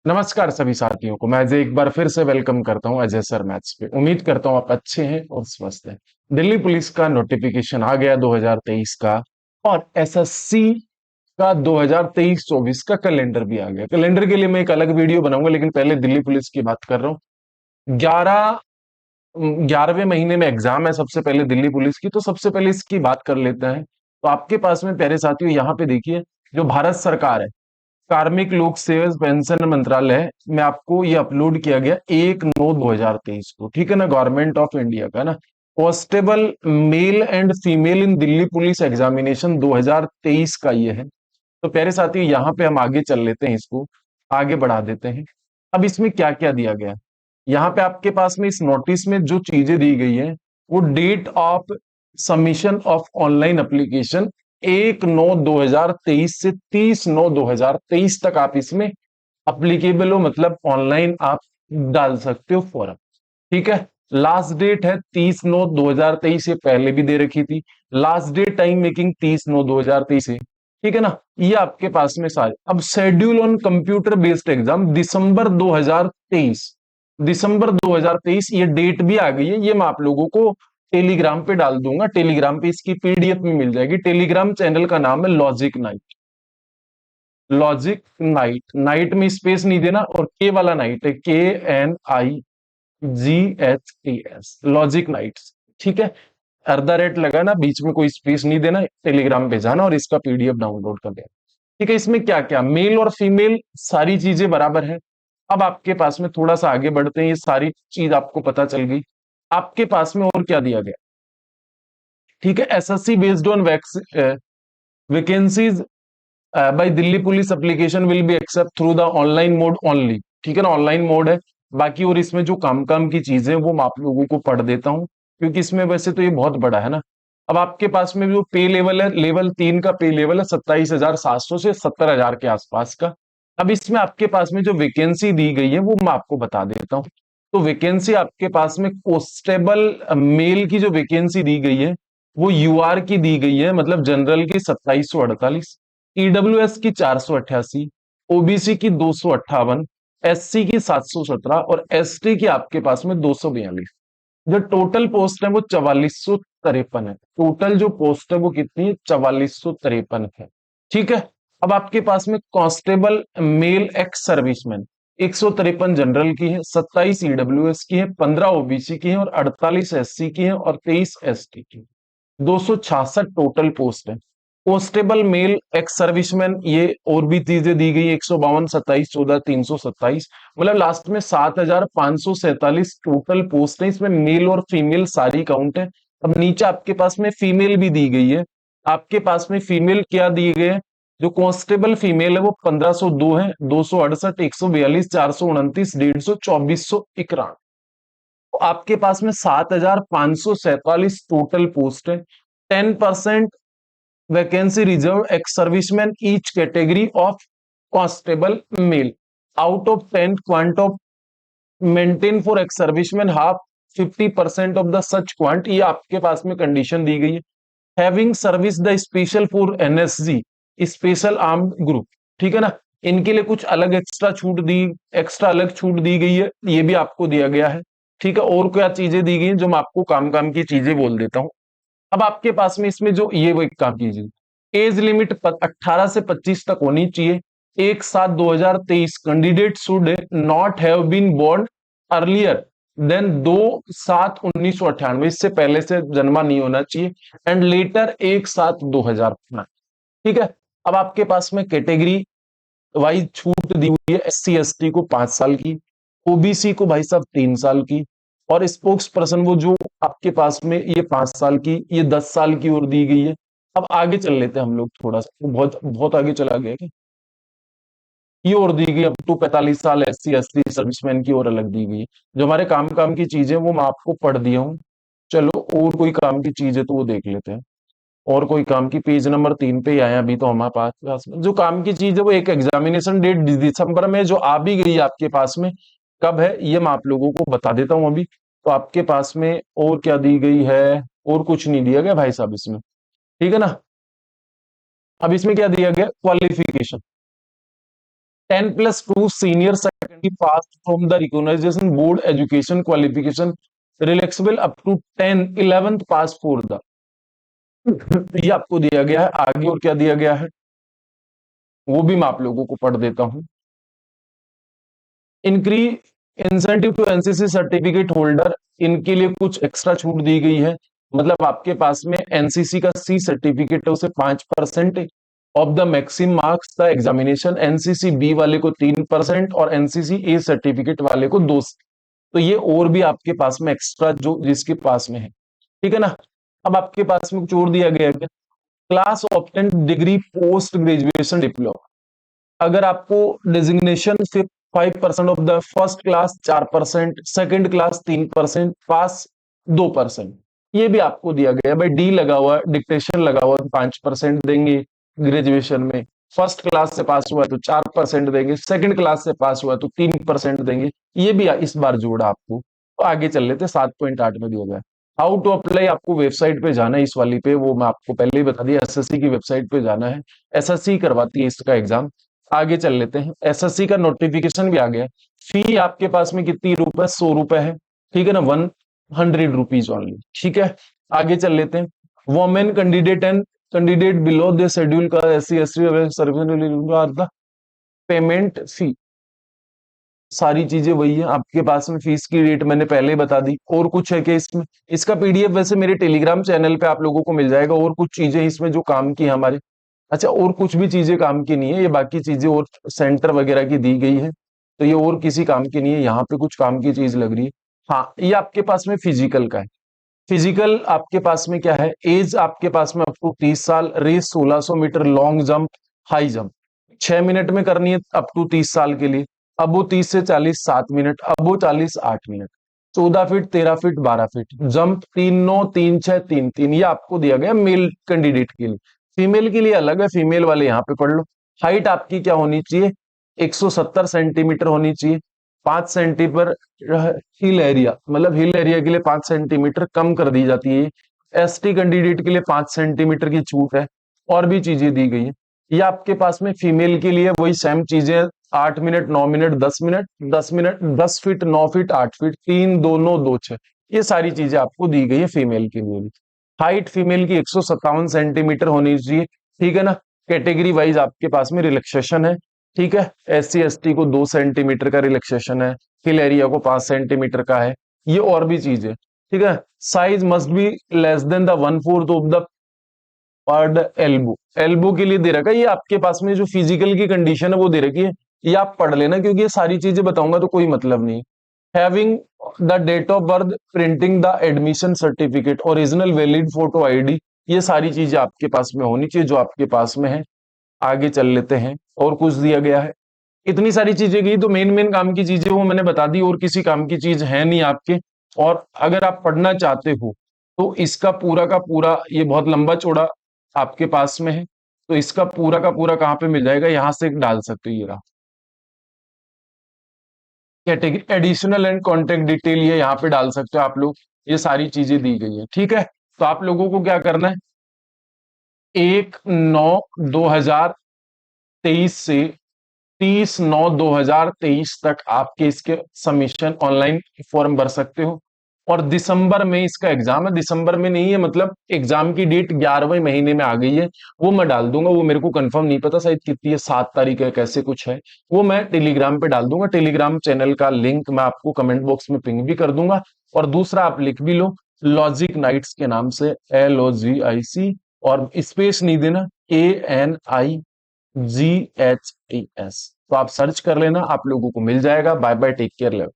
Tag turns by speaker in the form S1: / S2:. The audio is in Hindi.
S1: नमस्कार सभी साथियों को। मैं अजय एक बार फिर से वेलकम करता हूं अजय सर मैथ्स पे। उम्मीद करता हूं आप अच्छे हैं और स्वस्थ हैं। दिल्ली पुलिस का नोटिफिकेशन आ गया 2023 का, और एसएससी का 2023-24 का कैलेंडर भी आ गया। कैलेंडर के लिए मैं एक अलग वीडियो बनाऊंगा, लेकिन पहले दिल्ली पुलिस की बात कर रहा हूँ। 11वें महीने में एग्जाम है सबसे पहले दिल्ली पुलिस की, तो सबसे पहले इसकी बात कर लेते हैं। तो आपके पास में प्यारे साथियों यहाँ पे देखिए, जो भारत सरकार है, कार्मिक लोक सेवा पेंशन मंत्रालय में आपको ये अपलोड किया गया 1/9/2023 को, ठीक है ना, गवर्नमेंट ऑफ इंडिया का ना। Constable male and female in Delhi police examination 2023 का ये है। तो प्यारे साथियों यहाँ पे हम आगे चल लेते हैं, इसको आगे बढ़ा देते हैं। अब इसमें क्या क्या दिया गया है, यहाँ पे आपके पास में इस नोटिस में जो चीजें दी गई है, वो date of submission of online application 1/9/2023 से 30/9/2023 तक आप इसमें अप्लीकेबल हो, मतलब ऑनलाइन आप डाल सकते हो फॉर्म। ठीक है, लास्ट डेट है 30/9/2023, ये पहले भी दे रखी थी। लास्ट डेट टाइम मेकिंग 30/9/2023 है, ठीक है ना। ये आपके पास में सारे। अब schedule on computer based exam December 2023, दिसंबर 2023 ये डेट भी आ गई है। ये मैं आप लोगों को टेलीग्राम पे डाल दूंगा, टेलीग्राम पे इसकी पीडीएफ में मिल जाएगी। टेलीग्राम चैनल का नाम है logic night. Logic night, night में स्पेस नहीं देना, और के वाला नाइट है, KNIGHTS, लॉजिक नाइट्स, ठीक है। @ लगाना, बीच में कोई स्पेस नहीं देना। टेलीग्राम पे जाना और इसका पीडीएफ डाउनलोड कर लेना। ठीक है, इसमें क्या क्या मेल और फीमेल सारी चीजें बराबर है। अब आपके पास में थोड़ा सा आगे बढ़ते हैं, ये सारी चीज आपको पता चल गई। आपके पास में और क्या दिया गया, ठीक है। SSC based on vacancies by Delhi police application will be accept through the online mode only, ठीक है ना, ऑनलाइन मोड है। बाकी और इसमें जो काम काम की चीजें वो मैं आप लोगों को पढ़ देता हूं, क्योंकि इसमें वैसे तो ये बहुत बड़ा है ना। अब आपके पास में जो पे लेवल है, लेवल 3 का पे लेवल है 27,700 से 70,000 के आसपास का। अब इसमें आपके पास में जो वैकेंसी दी गई है वो मैं आपको बता देता हूँ। तो वैकेंसी आपके पास में कांस्टेबल मेल की जो वैकेंसी दी गई है, वो यूआर की दी गई है, मतलब जनरल की 2748, ईडब्ल्यूएस की 488, ओबीसी की 258, एससी की 717 और एसटी की आपके पास में 242। जो टोटल पोस्ट है वो 4453 है। टोटल जो पोस्ट है वो कितनी है, 4453 है, ठीक है। अब आपके पास में constable male ex serviceman 153 general की है, 27 ईडब्ल्यूएस की है, 15 ओबीसी की है और 48 एससी की है और 23 एसटी की। 266 टोटल पोस्ट है। कांस्टेबल मेल एक्स सर्विसमैन, ये और भी चीजें दी गई, 152, 27, 14, 327, मतलब लास्ट में 7,547 टोटल पोस्ट है। इसमें मेल और फीमेल सारी काउंट है। अब नीचे आपके पास में फीमेल भी दी गई है। आपके पास में फीमेल क्या दिए गए हैं, जो कांस्टेबल फीमेल है वो 1502 है, 268, 142, 429, 150, 2491। तो आपके पास में 7,547 टोटल पोस्ट है। 10% vacancy reserve ex serviceman each category of constable male out of 10 quant of maintain for ex serviceman half 50% of the such quant. ये आपके पास में कंडीशन दी गई है। Having service the special for NSG special armed group, ठीक है ना। इनके लिए कुछ अलग एक्स्ट्रा अलग छूट दी गई है, ये भी आपको दिया गया है, ठीक है। और क्या चीजें दी गई हैं जो मैं आपको काम काम की चीजें बोल देता हूं। अब आपके पास में इसमें जो ये वो एक काम कीजिए, एज लिमिट 18 से 25 तक होनी चाहिए। 1/7/2023 candidate should not have been born earlier than 2/7/1998, इससे पहले से जन्मा नहीं होना चाहिए, एंड लेटर 1/7/2005, ठीक है। अब आपके पास में कैटेगरी वाइज छूट दी हुई है। एससी एसटी को 5 साल की, ओबीसी को भाई साहब 3 साल की, और स्पोक्स पर्सन वो जो आपके पास में ये 5 साल की, ये 10 साल की और दी गई है। अब आगे चल लेते हैं हम लोग, थोड़ा सा बहुत बहुत आगे चला गया क्या, ये और दी गई अप टू 45 साल एससी एसटी सर्विसमैन की और अलग दी गई है। जो हमारे काम काम की चीजें वो मैं आपको पढ़ दिया हूँ। चलो और कोई काम की चीज है तो वो देख लेते हैं। और कोई काम की, पेज नंबर 3 पे ही आए हैं अभी तो हमारे पास में जो काम की चीज है, वो एक एग्जामिनेशन डेट दिसंबर में जो आ भी गई आपके पास में, कब है ये मैं आप लोगों को बता देता हूं अभी। तो आपके पास में और क्या दी गई है, और कुछ नहीं दिया गया भाई साहब इसमें, ठीक है ना। अब इसमें क्या दिया गया, qualification. 10+2 senior secondary pass from the recognisation board education qualification relaxable up to 10 11th pass for the, ये आपको दिया गया है। आगे और क्या दिया गया है वो भी मैं आप लोगों को पढ़ देता हूं। Increase incentive to NCC certificate holder, इनके लिए कुछ एक्स्ट्रा छूट दी गई है। मतलब आपके पास में एनसीसी का सी सर्टिफिकेट है उसे 5% of the maximum marks the examination, NCC B वाले को 3% और एनसीसी ए सर्टिफिकेट वाले को 2। तो ये और भी आपके पास में एक्स्ट्रा जो जिसके पास में है, ठीक है ना। अब आपके पास में छोड़ दिया गया है class obtained degree post graduation diploma, अगर आपको डेजिग्नेशन से 5% of the first class 4%, second class 3%, पास 2%, ये भी आपको दिया गया भाई। डी लगा हुआ डिक्टेशन लगा हुआ तो 5% देंगे ग्रेजुएशन में, फर्स्ट क्लास से पास हुआ तो 4% देंगे, सेकंड क्लास से पास हुआ तो 3% देंगे। ये भी इस बार जोड़ा आपको। तो आगे चल लेते 7.8 में दिया गया हाउ टू अप्लाई। आपको वेबसाइट पे जाना है इस वाली पे, वो मैं आपको पहले ही बता दिया, एसएससी की वेबसाइट पे जाना है, एसएससी करवाती है इसका एग्जाम। आगे चल लेते हैं, एसएससी का नोटिफिकेशन भी आ गया। फी आपके पास में कितनी रुपए, 100 रुपए है, ठीक है ना, 100 रुपीज ओनली, ठीक है। आगे चल लेते हैं, women candidate and candidate below the schedule का SC ST service payment fee, सारी चीजें वही है आपके पास में। फीस की रेट मैंने पहले ही बता दी। और कुछ है कि इसमें, इसका पीडीएफ वैसे मेरे टेलीग्राम चैनल पे आप लोगों को मिल जाएगा। और कुछ चीजें इसमें जो काम की है हमारे, अच्छा और कुछ भी चीजें काम की नहीं है, ये बाकी चीजें और सेंटर वगैरह की दी गई है, तो ये और किसी काम की नहीं है, यहाँ पे कुछ काम की चीज लग रही है। हाँ, ये आपके पास में फिजिकल का है। फिजिकल आपके पास में क्या है, एज आपके पास में अप टू 30 साल, race 1600 metre, long jump, high jump 6 minute में करनी है अप टू 30 साल के लिए। अब वो 30 से 40 7 मिनट, अब वो 40 8 minute, 14 feet 13 feet 12 feet jump, 3 9 3 6 3 3, ये आपको दिया गया मेल कैंडिडेट के लिए। फीमेल के लिए अलग है, फीमेल वाले यहाँ पे पढ़ लो। हाइट आपकी क्या होनी चाहिए, 170 सेंटीमीटर होनी चाहिए, 5 सेंटीमीटर हिल एरिया, मतलब हिल एरिया के लिए 5 सेंटीमीटर कम कर दी जाती है। एसटी कैंडिडेट के लिए 5 सेंटीमीटर की छूट है। और भी चीजें दी गई है। ये आपके पास में फीमेल के लिए वही सेम चीजें, 8 minute 9 minute 10 minute, 10 minute, 10 feet 9 feet 8 feet, 3 2 9 2 6, ये सारी चीजें आपको दी गई है फीमेल के लिए भी। हाइट फीमेल की 157 सेंटीमीटर होनी चाहिए, ठीक है ना। कैटेगरी वाइज आपके पास में रिलैक्सेशन है, ठीक है। एससी एसटी को 2 सेंटीमीटर का रिलैक्सेशन है, हिल एरिया को 5 सेंटीमीटर का है, ये और भी चीज है, ठीक है। Size must be less than the 1/4 of the PERT elbow, elbow के लिए दे रखा है। ये आपके पास में जो फिजिकल की कंडीशन है वो दे रखी है, ये आप पढ़ लेना, क्योंकि ये सारी चीजें बताऊंगा तो कोई मतलब नहीं। Having the date of birth, printing the admission certificate, original valid photo ID, ये सारी चीजें आपके पास में होनी चाहिए जो आपके पास में है। आगे चल लेते हैं, और कुछ दिया गया है। इतनी सारी चीजें गई, तो मेन मेन काम की चीजें वो मैंने बता दी, और किसी काम की चीज है नहीं आपके। और अगर आप पढ़ना चाहते हो तो इसका पूरा का पूरा, ये बहुत लंबा चौड़ा आपके पास में है, तो इसका पूरा का पूरा कहाँ पे मिल जाएगा, यहां से डाल सकते हो, ये रहा category additional and contact detail, ये यहाँ पे डाल सकते हो आप लोग। ये सारी चीजें दी गई है, ठीक है। तो आप लोगों को क्या करना है, 1/9/2023 से 30/9/2023 तक आपके इसके सबमिशन ऑनलाइन फॉर्म भर सकते हो। और दिसंबर में इसका एग्जाम है, दिसंबर में नहीं है, मतलब एग्जाम की डेट 11वें महीने में आ गई है। वो मैं डाल दूंगा, वो मेरे को कंफर्म नहीं पता शायद कितनी है, 7 तारीख है कैसे कुछ है, वो मैं टेलीग्राम पे डाल दूंगा। टेलीग्राम चैनल का लिंक मैं आपको कमेंट बॉक्स में पिंग भी कर दूंगा। और दूसरा आप लिख भी लो, लॉजिक नाइट्स के नाम से, LOGIC, और स्पेस नहीं देना, ANIGHTS, तो आप सर्च कर लेना, आप लोगों को मिल जाएगा। Bye bye, take care.